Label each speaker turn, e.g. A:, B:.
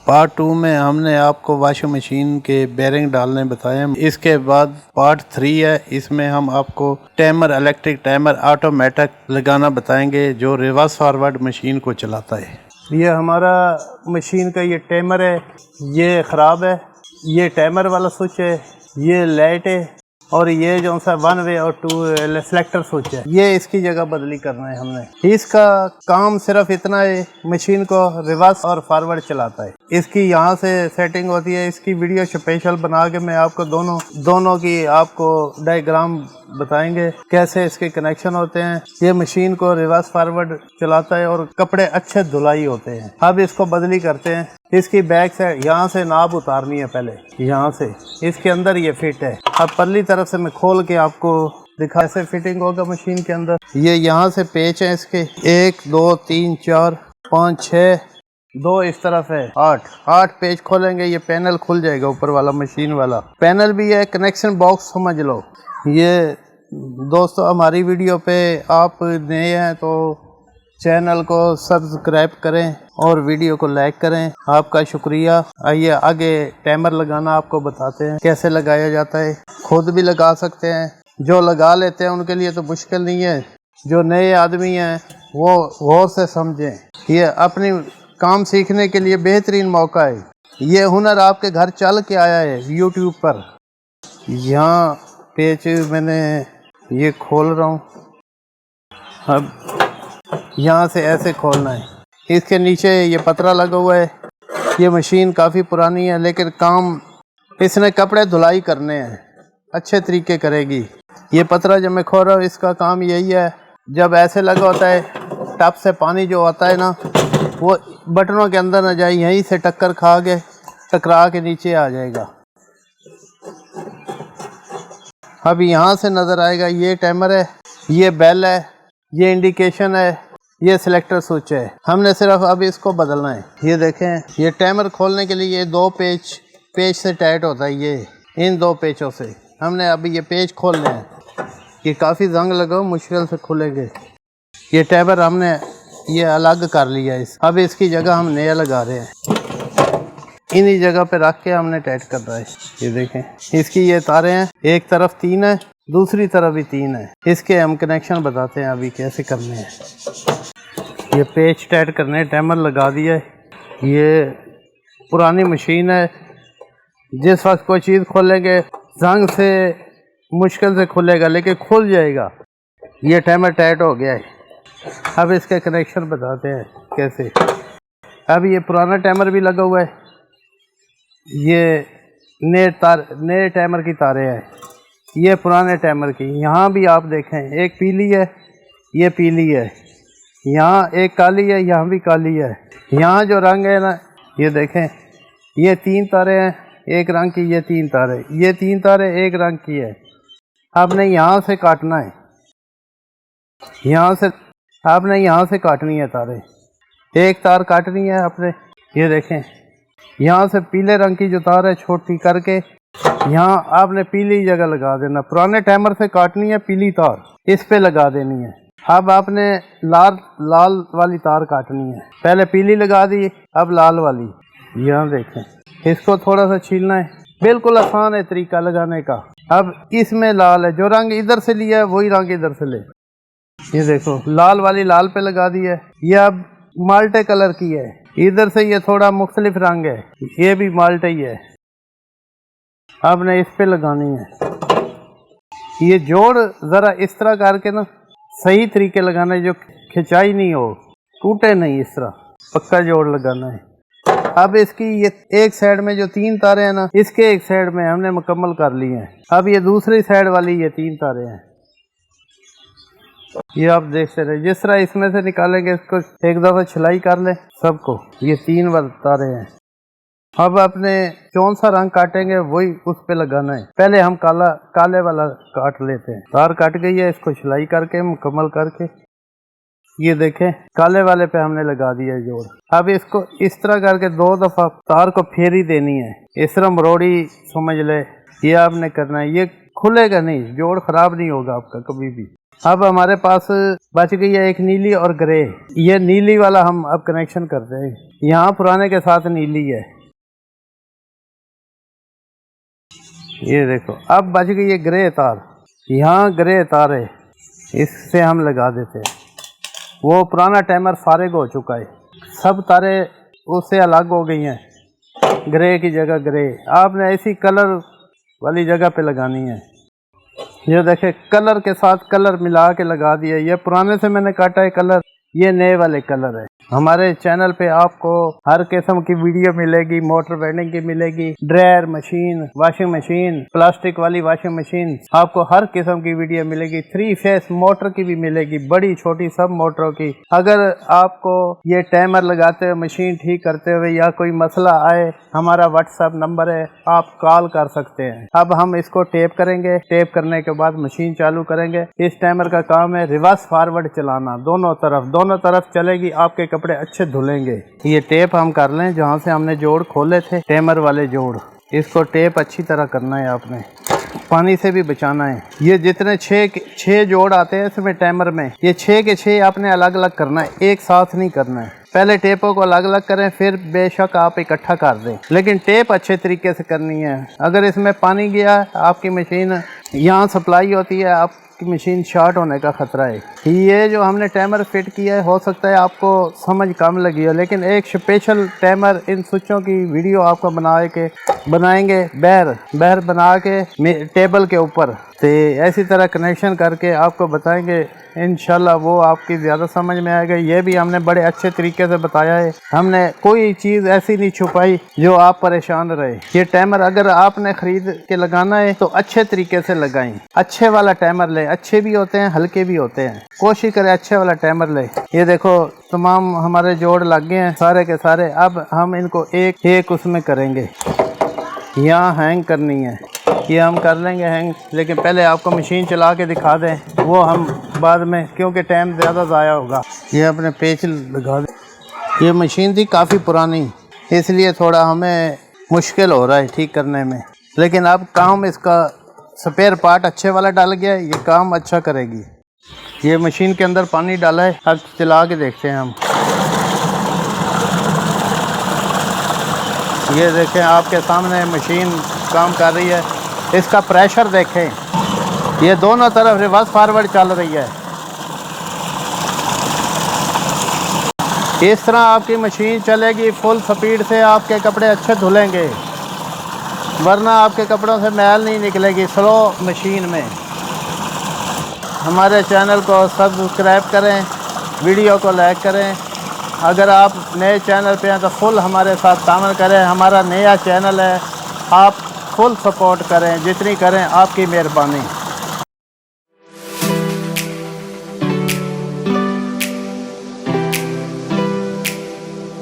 A: Part 2 में हमने आपको वॉशिंग मशीन के बेरिंग डालने बताए। इसके बाद पार्ट 3 है, इसमें हम आपको टाइमर, इलेक्ट्रिक टाइमर ऑटोमेटिक लगाना बताएंगे जो रिवर्स फॉरवर्ड मशीन को चलाता है। ये हमारा मशीन का ये टाइमर है, ये ख़राब है। ये टाइमर वाला स्विच है, ये लाइट है और ये जो सा 1 वे और 2 सेलेक्टर स्विच है, ये इसकी जगह बदली करना है हमने। इसका काम सिर्फ इतना है, मशीन को रिवर्स और फॉरवर्ड चलाता है। इसकी यहाँ से सेटिंग होती है। इसकी वीडियो स्पेशल बना के मैं आपको दोनों की आपको डायग्राम बताएंगे कैसे इसके कनेक्शन होते हैं। ये मशीन को रिवर्स फॉरवर्ड चलाता है और कपड़े अच्छे धुलाई होते हैं। अब इसको बदली करते हैं। इसकी बैक से यहाँ से नाब उतारनी है, पहले यहाँ से इसके अंदर ये फिट है। अब परली तरफ से मैं खोल के आपको दिखा कैसे फिटिंग होगा मशीन के अंदर। ये यहाँ से पेच है इसके 1 2 3 4 5 6, 2 इस तरफ है, 8 पेज खोलेंगे, ये पैनल खुल जाएगा ऊपर वाला मशीन वाला। पैनल भी है, कनेक्शन बॉक्स समझ लो। ये दोस्तों हमारी वीडियो पे आप नए हैं तो चैनल को सब्सक्राइब करें और वीडियो को लाइक करें, आपका शुक्रिया। आइए आगे टाइमर लगाना आपको बताते हैं कैसे लगाया जाता है। खुद भी लगा सकते हैं, जो लगा लेते हैं उनके लिए तो मुश्किल नहीं है। जो नए आदमी हैं वो गौर से समझें, ये अपनी काम सीखने के लिए बेहतरीन मौका है। ये हुनर आपके घर चल के आया है यूट्यूब पर। यहाँ पेज मैंने ये खोल रहा हूँ, अब यहाँ से ऐसे खोलना है। इसके नीचे ये पतरा लगा हुआ है। ये मशीन काफ़ी पुरानी है लेकिन काम इसने कपड़े धुलाई करने हैं, अच्छे तरीके करेगी। ये पतरा जब मैं खोल रहा हूँ इसका काम यही है, जब ऐसे लगा होता है टप से पानी जो आता है ना वो बटनों के अंदर न जाए, यहीं से टकरा के नीचे आ जाएगा। अब यहाँ से नज़र आएगा, ये टाइमर है, ये बेल है, ये इंडिकेशन है, ये सिलेक्टर स्विच है। हमने सिर्फ अब इसको बदलना है। ये देखें, ये टाइमर खोलने के लिए ये 2 पेच से टाइट होता है। ये इन 2 पेचों से हमने अभी ये पेच खोलने हैं। ये काफ़ी जंग लगाओ, मुश्किल से खुलेंगे। ये टाइमर हमने ये अलग कर लिया है। अब इसकी जगह हम नया लगा रहे हैं, इन्हीं जगह पे रख के हमने टाइट कर रहा है। ये देखें, इसकी ये तारें हैं, एक तरफ 3 है, दूसरी तरफ भी 3 है। इसके हम कनेक्शन बताते हैं अभी कैसे करने हैं। ये पेच टाइट करने, टाइमर लगा दिया है। ये पुरानी मशीन है, जिस वक्त कोई चीज़ खोलेंगे जंग से मुश्किल से खुलेगा लेकिन खुल जाएगा। ये टाइमर टाइट हो गया है। अब इसके कनेक्शन बताते हैं कैसे। अब ये पुराना टाइमर भी लगा हुआ है, ये नए टाइमर की तारें हैं, ये पुराने टाइमर की। यहाँ भी आप देखें, एक पीली है, ये पीली है, यहाँ एक काली है, यहाँ भी काली है। यहाँ जो रंग है ना, ये देखें, ये 3 तारें हैं एक रंग की, ये 3 तारें, ये 3 तारें एक रंग की है। आपने यहाँ से काटना है, आपने यहाँ से काटनी है तारें, एक तार काटनी है आपने। ये देखें, यहाँ से पीले रंग की जो तार है छोटी करके यहाँ आपने पीली जगह लगा देना। पुराने टाइमर से काटनी है पीली तार, इस पे लगा देनी है। अब आपने लाल वाली तार काटनी है, पहले पीली लगा दी, अब लाल वाली। यहाँ देखें, इसको थोड़ा सा छीलना है, बिल्कुल आसान है तरीका लगाने का। अब इसमें लाल है, जो रंग इधर से लिया है वही रंग इधर से ले। ये देखो, लाल वाली लाल पे लगा दी है। ये अब माल्टे कलर की है, इधर से ये थोड़ा मुख्तलिफ रंग है, ये भी माल्टे ही है। आपने इस पे लगानी है। ये जोड़ ज़रा इस तरह करके ना सही तरीके लगाना है, जो खिंचाई नहीं हो, टूटे नहीं, इस तरह पक्का जोड़ लगाना है। अब इसकी ये एक साइड में जो 3 तारें हैं ना, इसके एक साइड में हमने मुकम्मल कर ली हैं। अब ये दूसरी साइड वाली ये 3 तारें हैं, ये आप देखते रहे। जिस तरह इसमें से निकालेंगे, इसको एक दफ़ा छिलाई कर लें सबको। ये 3 तारें हैं। अब अपने कौन सा रंग काटेंगे वही उस पे लगाना है। पहले हम काले वाला काट लेते हैं। तार कट गई है, इसको सिलाई करके मुकम्मल करके ये देखें, काले वाले पे हमने लगा दिया जोड़। अब इसको इस तरह करके 2 दफ़ा तार को फेरी देनी है, इस तरह मरोड़ी समझ ले। ये आपने करना है, ये खुलेगा नहीं, जोड़ खराब नहीं होगा आपका कभी भी। अब हमारे पास बच गई है एक नीली और ग्रे। ये नीली वाला हम अब कनेक्शन करते हैं। यहाँ पुराने के साथ नीली है, ये देखो अब बच गई ये ग्रे तार, यहाँ ग्रे तार है, इससे हम लगा देते हैं। वो पुराना टाइमर फारिग हो चुका है, सब तारे उससे अलग हो गई हैं, ग्रे की जगह ग्रे। आपने ऐसी कलर वाली जगह पे लगानी है। ये देखे कलर के साथ कलर मिला के लगा दिया। ये पुराने से मैंने काटा है कलर, ये नए वाले कलर है। हमारे चैनल पे आपको हर किस्म की वीडियो मिलेगी, मोटर वेल्डिंग की मिलेगी, dryer machine, washing machine, plastic वाली वॉशिंग मशीन, आपको हर किस्म की वीडियो मिलेगी। 3 फेस मोटर की भी मिलेगी, बड़ी छोटी सब मोटरों की। अगर आपको ये टाइमर लगाते हुए मशीन ठीक करते हुए या कोई मसला आए, हमारा व्हाट्सएप नंबर है, आप कॉल कर सकते हैं। अब हम इसको टेप करेंगे, टेप करने के बाद मशीन चालू करेंगे। इस टाइमर का काम है रिवर्स फॉरवर्ड चलाना, दोनों तरफ चलेगी, आपके कपड़े अच्छे धुलेंगे। ये टेप हम कर लें जहाँ से हमने जोड़ खोले थे, टाइमर वाले जोड़, इसको टेप अच्छी तरह करना है आपने, पानी से भी बचाना है। ये जितने 6 जोड़ आते हैं इसमें टाइमर में, ये 6 के 6 आपने अलग अलग करना है, एक साथ नहीं करना है। पहले टेपों को अलग अलग करें, फिर बेशक आप इकट्ठा कर दें, लेकिन टेप अच्छे तरीके से करनी है। अगर इसमें पानी गया, आपकी मशीन यहाँ सप्लाई होती है, आपकी मशीन शॉर्ट होने का खतरा है। ये जो हमने टाइमर फिट किया है, हो सकता है आपको समझ कम लगी हो, लेकिन एक स्पेशल टाइमर इन स्विचों की वीडियो आपको बनाएंगे बैर बना के टेबल के ऊपर तो ऐसी तरह कनेक्शन करके आपको बताएंगे। इंशाल्लाह वो आपकी ज़्यादा समझ में आएगा। ये भी हमने बड़े अच्छे तरीके से बताया है, हमने कोई चीज़ ऐसी नहीं छुपाई जो आप परेशान रहे। ये टाइमर अगर आपने ख़रीद के लगाना है तो अच्छे तरीके से लगाएं, अच्छे वाला टाइमर लें, अच्छे भी होते हैं हल्के भी होते हैं, कोशिश करें अच्छे वाला टाइमर लें। ये देखो तमाम हमारे जोड़ लग गए हैं सारे के सारे। अब हम इनको एक एक उसमें करेंगे, यहाँ हैंग करनी है, ये हम कर लेंगे हैंग, लेकिन पहले आपको मशीन चला के दिखा दें, वो हम बाद में, क्योंकि टाइम ज़्यादा ज़ाया होगा। ये अपने पेच लगा दें। ये मशीन थी काफ़ी पुरानी, इसलिए थोड़ा हमें मुश्किल हो रहा है ठीक करने में, लेकिन अब काम इसका स्पेयर पार्ट अच्छे वाला डाल गया, ये काम अच्छा करेगी। ये मशीन के अंदर पानी डाला है, अब चला के देखते हैं हम। ये देखें आपके सामने मशीन काम कर रही है, इसका प्रेशर देखें, ये दोनों तरफ रिवर्स फॉरवर्ड चल रही है। इस तरह आपकी मशीन चलेगी फुल स्पीड से, आपके कपड़े अच्छे धुलेंगे, वरना आपके कपड़ों से मैल नहीं निकलेगी स्लो मशीन में। हमारे चैनल को सब्सक्राइब करें, वीडियो को लाइक करें। अगर आप नए चैनल पे हैं तो फुल हमारे साथ तामल करें, हमारा नया चैनल है, आप फुल सपोर्ट करें, जितनी करें आपकी मेहरबानी।